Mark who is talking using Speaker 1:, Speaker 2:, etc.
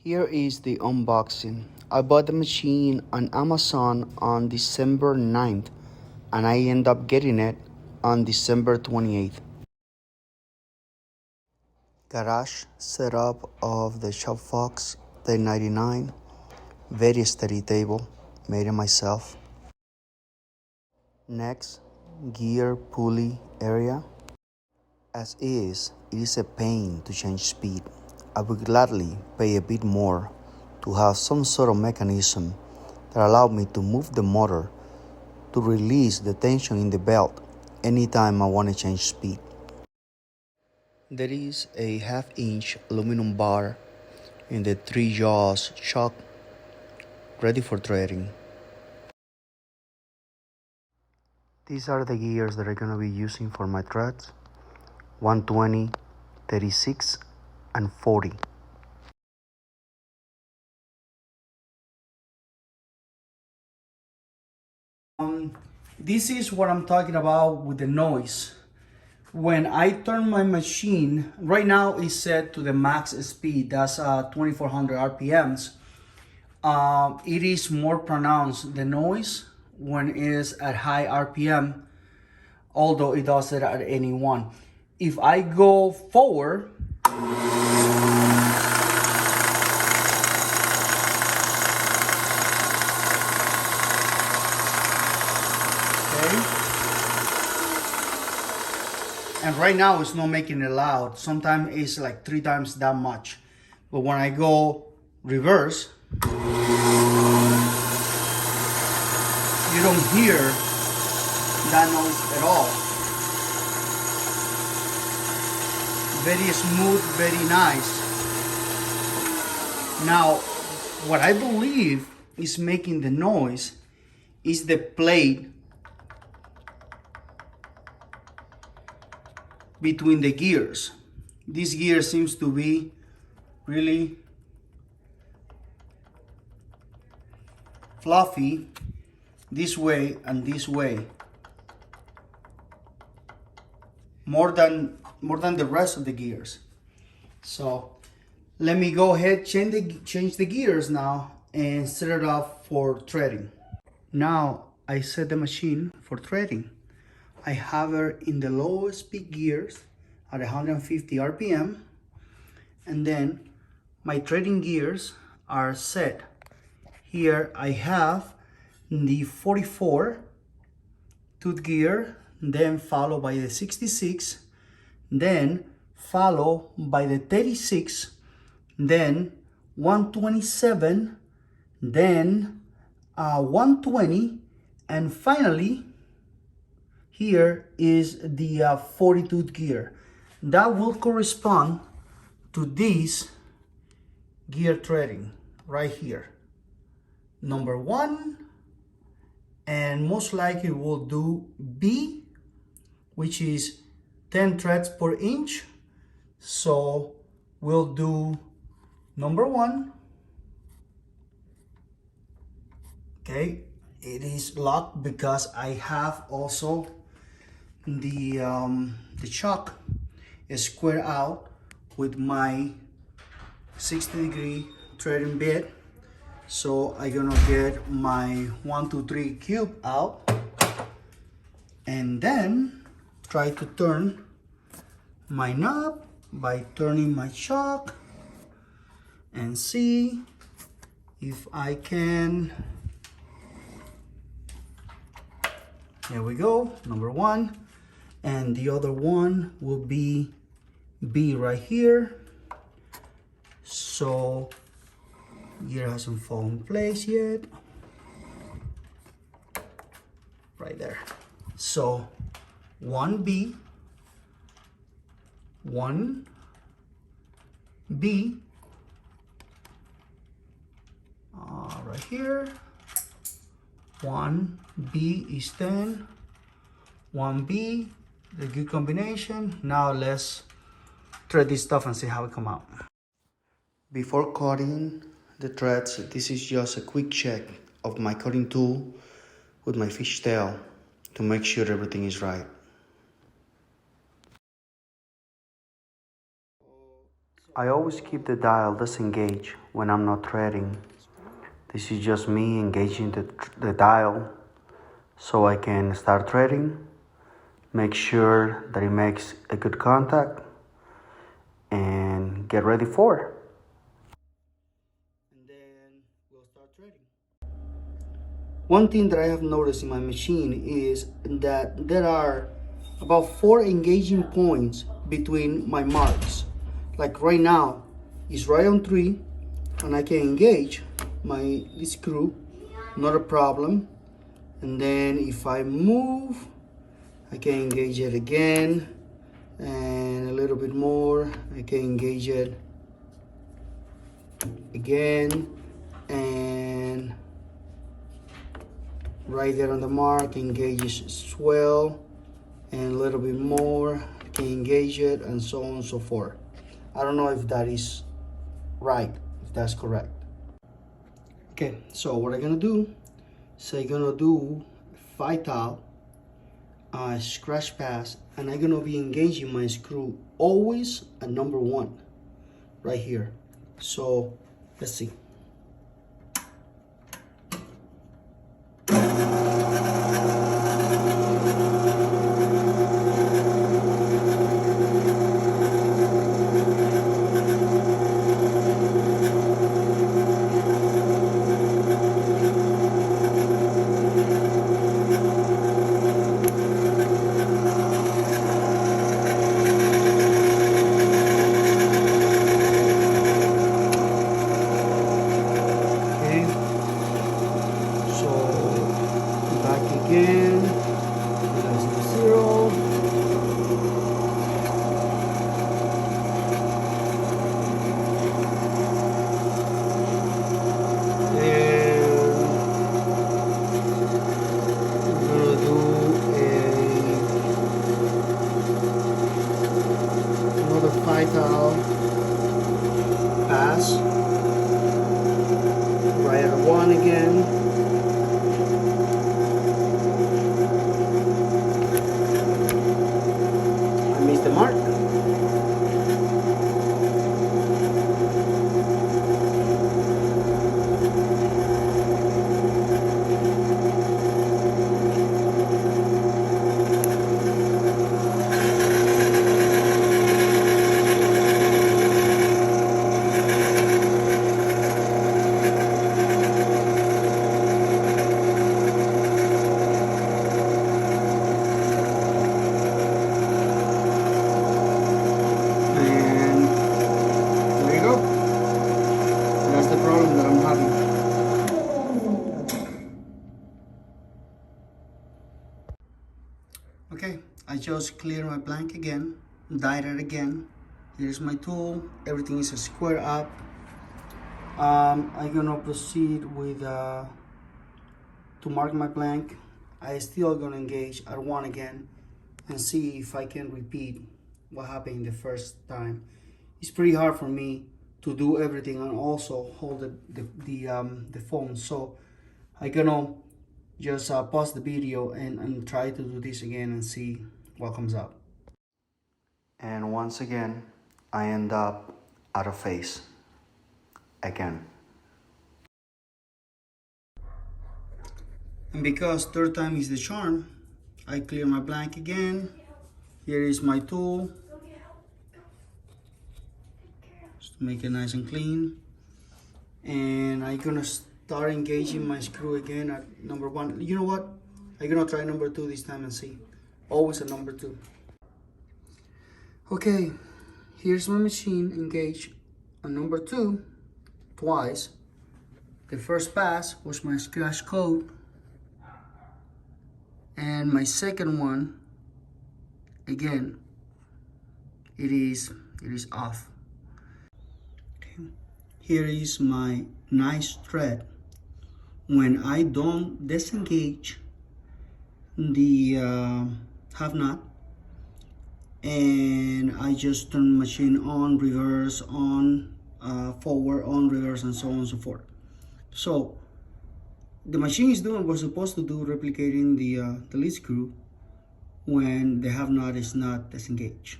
Speaker 1: Here is the unboxing. I bought the machine on Amazon on December 9th and I end up getting it on December 28th. Garage setup of the Shopfox M1099. Very steady table, made it myself. Next, gear pulley area. As is, it is a pain to change speed. I would gladly pay a bit more to have some sort of mechanism that allowed me to move the motor to release the tension in the belt anytime I want to change speed. There is a 1/2-inch aluminum bar in the 3 jaws chuck ready for threading. These are the gears that I'm going to be using for my threads: 120, 36, and 40. This is what I'm talking about with the noise. When I turn my machine, right now it's set to the max speed, that's 2400 RPMs. It is more pronounced, the noise, when it is at high RPM, although it does it at any one. If I go forward, and right now it's not making it loud. Sometimes it's like 3 times that much. But when I go reverse, you don't hear that noise at all. Very smooth, very nice. Now, what I believe is making the noise is the plate between the gears. This gear seems to be really fluffy this way and this way, more than the rest of the gears. So let me go ahead, change the gears now and set it up for threading. Now I set the machine for threading. I have her in the lowest speed gears at 150 RPM, and then my threading gears are set. Here I have the 44 tooth gear, then followed by the 66, then followed by the 36, then 127, then 120, and finally here is the 40 tooth gear. That will correspond to this gear threading right here. Number 1, and most likely we'll do B, which is 10 threads per inch. So we'll do number 1. Okay, it is locked because I have also the chuck is squared out with my 60-degree threading bit. So I'm gonna get my 1, 2, 3 cube out and then try to turn my knob by turning my chuck and see if I can. There we go, number 1. And the other one will be B right here. So gear hasn't fallen in place yet. Right there. So 1B, 1B, right here. 1B is 10, 1B, the good combination. Now let's thread this stuff and see how it come out. Before cutting the threads, this is just a quick check of my cutting tool with my fishtail to make sure everything is right. I always keep the dial disengaged when I'm not threading. This is just me engaging the dial so I can start threading, make sure that it makes a good contact, and get ready for it. And then we'll start threading. One thing that I have noticed in my machine is that there are about 4 engaging points between my marks. Like right now, it's right on 3, and I can engage my screw, not a problem. And then if I move, I can engage it again, and a little bit more. I can engage it again, and right there on the mark, engages as well, and a little bit more, I can engage it, and so on and so forth. I don't know if that is right, if that's correct. Okay, so what I'm gonna do is I'm gonna do vital scratch pass, and I'm gonna be engaging my screw always at number 1 right here. So let's see. Again, that's the 0. And we're gonna do another vital pass right at 1 again. The mark. Okay, I just clear my blank again, dyed it again. Here's my tool, everything is square up. I'm gonna proceed with to mark my blank. I still gonna engage at 1 again and see if I can repeat what happened the first time. It's pretty hard for me to do everything and also hold the phone, so I'm gonna just pause the video and try to do this again and see what comes up. And once again, I end up out of phase again. And because 3rd time is the charm, I clear my blank again. Here is my tool, just to make it nice and clean. And I'm gonna start engaging my screw again at number 1. You know what? I'm gonna try number 2 this time and see. Always at number 2. Okay, here's my machine engaged on number 2 twice. The first pass was my scratch code, and my second one, again, it is off. Okay. Here is my nice thread. When I don't disengage the half knot, and I just turn the machine on, reverse, on, forward, on, reverse, and so on and so forth. So the machine is doing what it's supposed to do, replicating the lead screw when the half knot is not disengaged.